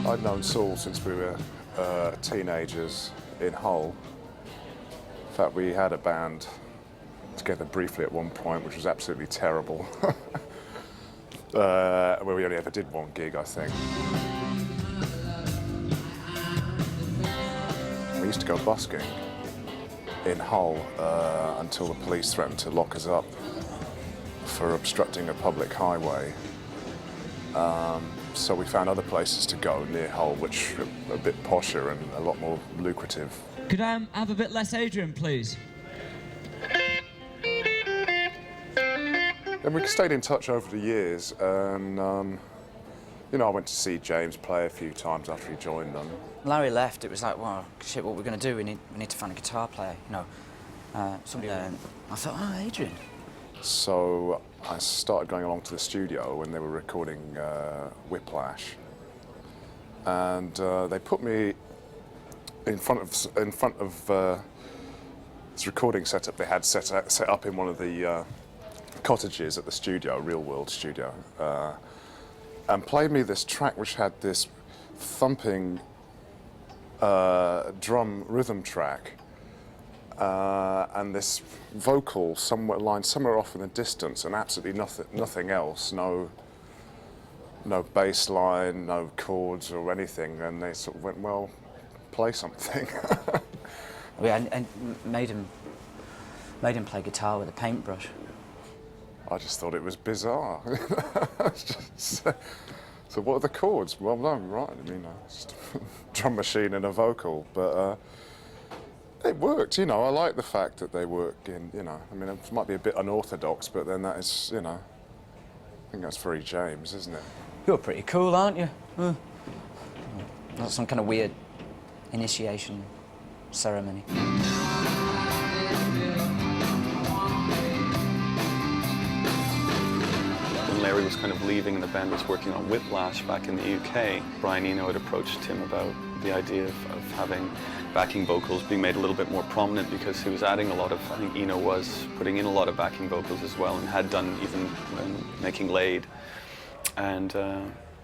I'd known Saul since we were teenagers in Hull. In fact, we had a band together briefly at one point, which was absolutely terrible. Where we only ever did one gig, I think. We used to go busking in Hull until the police threatened to lock us up for obstructing a public highway. So we found other places to go near Hull, which are a bit posher and a lot more lucrative. Could I have a bit less Adrian, please? And we stayed in touch over the years, and you know, I went to see James play a few times after he joined them. Larry left. It was like, well, shit, what we're going to do? We need to find a guitar player, you know. Somebody. I thought, oh, Adrian. So I started going along to the studio when they were recording Whiplash, and they put me in front of this recording setup they had set up in one of the cottages at the studio, Real World Studio, and played me this track which had this thumping drum rhythm track. And this vocal line somewhere off in the distance, and absolutely nothing else. No bass line, no chords or anything. And they sort of went, "Well, play something." And made him play guitar with a paintbrush. I just thought it was bizarre. So what are the chords? Well, no, right. I mean, just drum machine and a vocal, but. It worked, you know. I like the fact that they work in, you know, I mean, it might be a bit unorthodox, but then that is, you know, I think that's very James, isn't it? You're pretty cool, aren't you? Not some kind of weird initiation ceremony. When Larry was kind of leaving and the band was working on Whiplash back in the UK, Brian Eno had approached him about the idea of having backing vocals being made a little bit more prominent, because he was adding a lot of, I think Eno was putting in a lot of backing vocals as well, and had done even when making Laid. And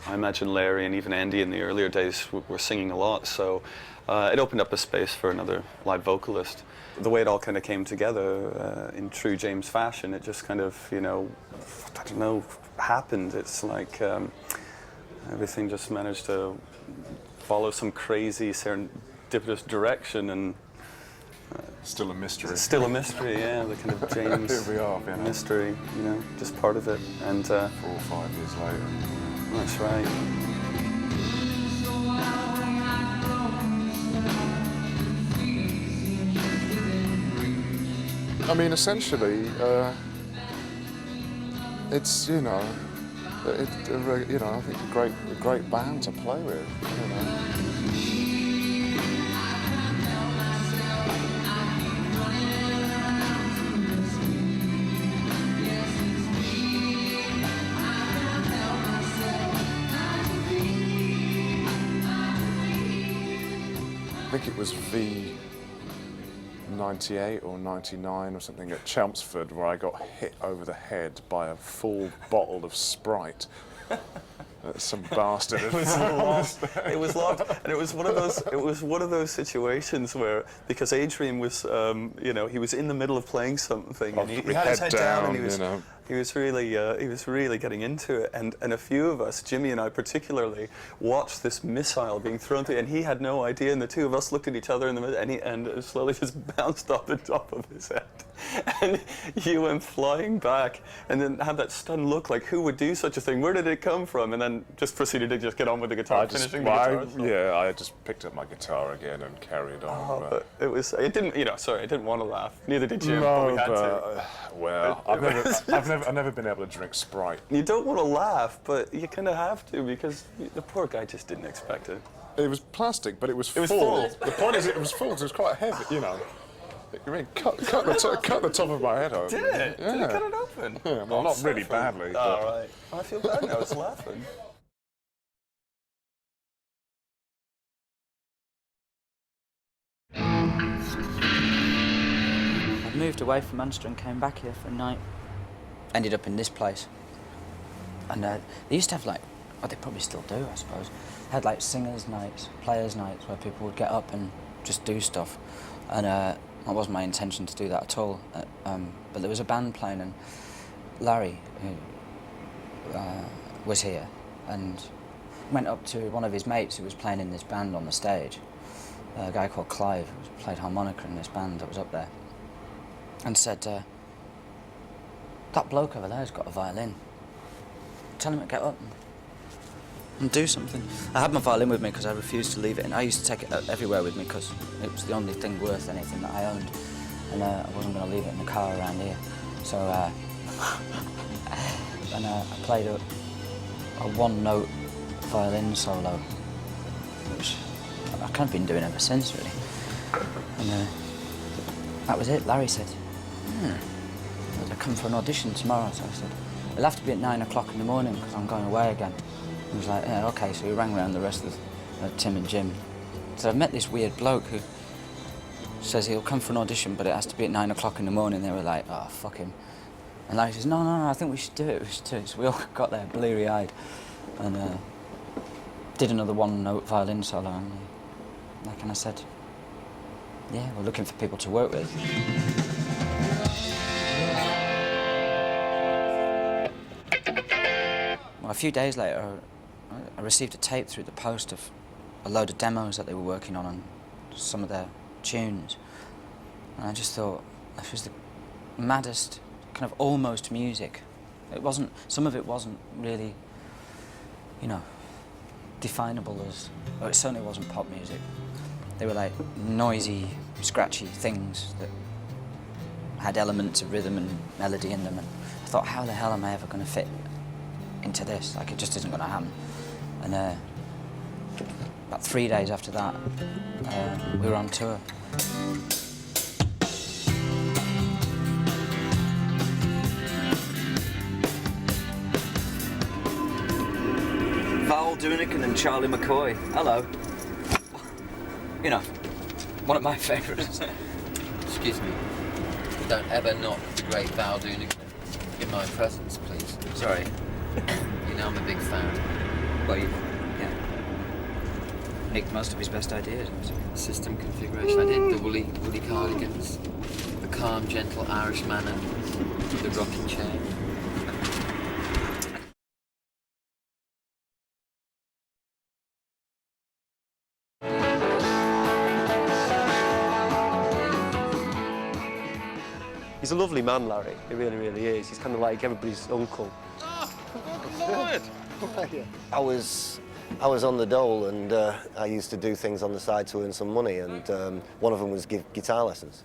I imagine Larry and even Andy in the earlier days were singing a lot, so it opened up a space for another live vocalist. The way it all kind of came together in true James fashion, it just kind of, you know, I don't know, happened. It's like everything just managed to follow some crazy serendipitous direction, and still a mystery. Still a mystery, yeah. The kind of James Here we are, you know. mystery, you know, just part of it. And 4 or 5 years later. That's right. I mean, essentially, it's, you know, I think a great band to play with, you know. I think it was V98 or 99 or something at Chelmsford where I got hit over the head by a full bottle of Sprite. Some bastard. It was locked. It was locked, and it was one of those. It was one of those situations where, because Adrian was, you know, he was in the middle of playing something, and he had his head down, and he was, you know. he was really getting into it, and a few of us, Jimmy and I particularly, watched this missile being thrown through, and he had no idea, and the two of us looked at each other in the middle, and it slowly just bounced off the top of his head, and you went flying back, and then had that stunned look like, who would do such a thing? Where did it come from? And then just proceeded to just get on with the guitar, finishing the guitar. Yeah, I just picked up my guitar again and carried on. Oh, but it didn't, you know, sorry, I didn't want to laugh. Neither did Jim, No, but we had to. Well, I've never been able to drink Sprite. You don't want to laugh, but you kind of have to, because the poor guy just didn't expect it. It was plastic, but it was full. It was full. The point is, it was full, so it was quite heavy, you know. I mean, cut the top of my head open. Did it? Yeah. Did it cut it open? Yeah, well, not really badly. But... All right. I feel bad now, I was laughing. I moved away from Munster and came back here for a night. Ended up in this place. And they used to have like, well, they probably still do, I suppose. Had like singers' nights, players' nights, where people would get up and just do stuff. And it wasn't my intention to do that at all. But there was a band playing, and Larry, who was here, and went up to one of his mates who was playing in this band on the stage, a guy called Clive, who played harmonica in this band that was up there, and said, that bloke over there's got a violin. Tell him to get up and do something. I had my violin with me because I refused to leave it, and I used to take it everywhere with me because it was the only thing worth anything that I owned, and I wasn't going to leave it in the car around here. So and I played a one-note violin solo, which I've kind of been doing ever since, really. And that was it. Larry said, I'd come for an audition tomorrow, so I said, it'll have to be at 9 o'clock in the morning because I'm going away again. He was like, yeah, okay, so he rang around the rest of Tim and Jim. So I've met this weird bloke who says he'll come for an audition, but it has to be at 9 o'clock in the morning. They were like, oh, fuck him. And Larry says, no, I think we should do it, So we all got there bleary-eyed and did another one-note violin solo, and I said, yeah, we're looking for people to work with. Well, a few days later, I received a tape through the post of a load of demos that they were working on some of their tunes. And I just thought, this was the maddest kind of almost music. It wasn't, some of it wasn't really, you know, definable as, or it certainly wasn't pop music. They were like noisy, scratchy things that had elements of rhythm and melody in them. And I thought, how the hell am I ever going to fit into this? Like, it just isn't going to happen. And about 3 days after that, we were on tour. Val Doonican and Charlie McCoy. Hello. You know, one of my favourites. Excuse me. Don't ever knock the great Val Doonican in my presence, please. Sorry. You know I'm a big fan. well, yeah, make the most of his best ideas. System configuration. I did the woolly cardigans, the calm, gentle Irishman, and the rocking chair. He's a lovely man, Larry. He really, really is. He's kind of like everybody's uncle. I was on the dole, and I used to do things on the side to earn some money, and one of them was give guitar lessons.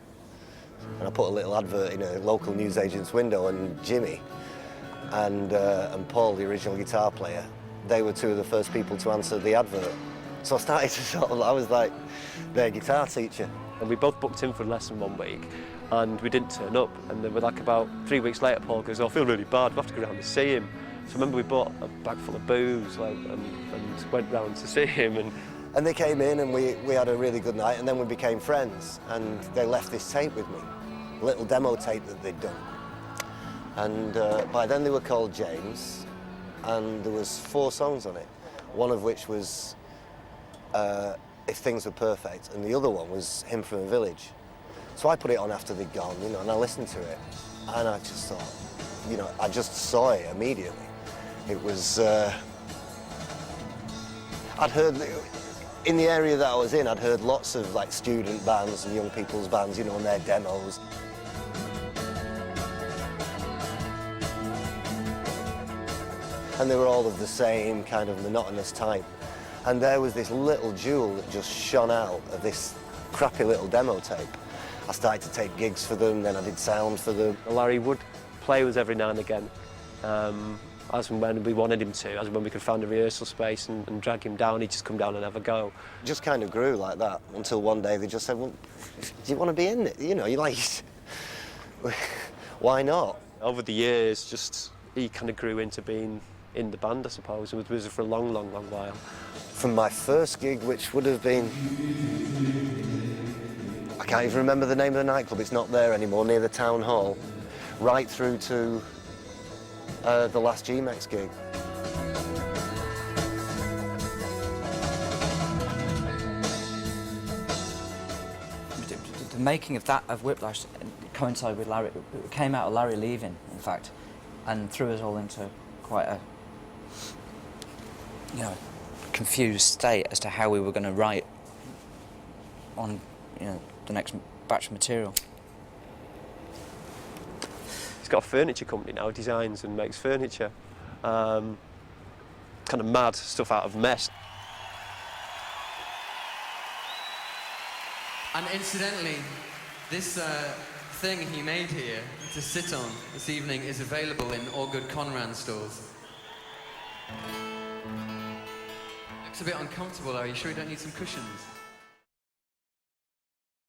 And I put a little advert in a local newsagent's window, and Jimmy and Paul, the original guitar player, they were two of the first people to answer the advert. So I started to I was like their guitar teacher. And we both booked in for a lesson one week, and we didn't turn up. And then like about 3 weeks later, Paul goes, "Oh, I feel really bad, we'll have to go round and see him." So I remember we bought a bag full of booze and went round to see him. And they came in, and we had a really good night, and then we became friends. And they left this tape with me, a little demo tape that they'd done. And by then they were called James, and there was 4 songs on it, one of which was If Things Were Perfect, and the other one was Hymn from a Village. So I put it on after they'd gone, and I listened to it, and I just thought, I just saw it immediately. It was, I'd heard, in the area that I was in, I'd heard lots of like student bands and young people's bands, and their demos. And they were all of the same kind of monotonous type. And there was this little jewel that just shone out of this crappy little demo tape. I started to take gigs for them, then I did sound for them. Larry would play with us every now and again, as and when we wanted him to, as and when we could find a rehearsal space and drag him down, he'd just come down and have a go. It just kind of grew like that, until one day they just said, "Well, do you want to be in it?" You're like, why not? Over the years, he kind of grew into being in the band, I suppose. It was with us for a long, long, long while. From my first gig, which would have been, I can't even remember the name of the nightclub, it's not there anymore, near the town hall, right through to the last GMEX gig. The making of Whiplash coincided with Larry. It came out of Larry leaving, in fact, and threw us all into quite a confused state as to how we were going to write on the next batch of material. He's got a furniture company now, designs and makes furniture. Kind of mad stuff out of mess. And incidentally, this thing he made here to sit on this evening is available in all good Conran stores. Looks a bit uncomfortable. Are you sure you don't need some cushions?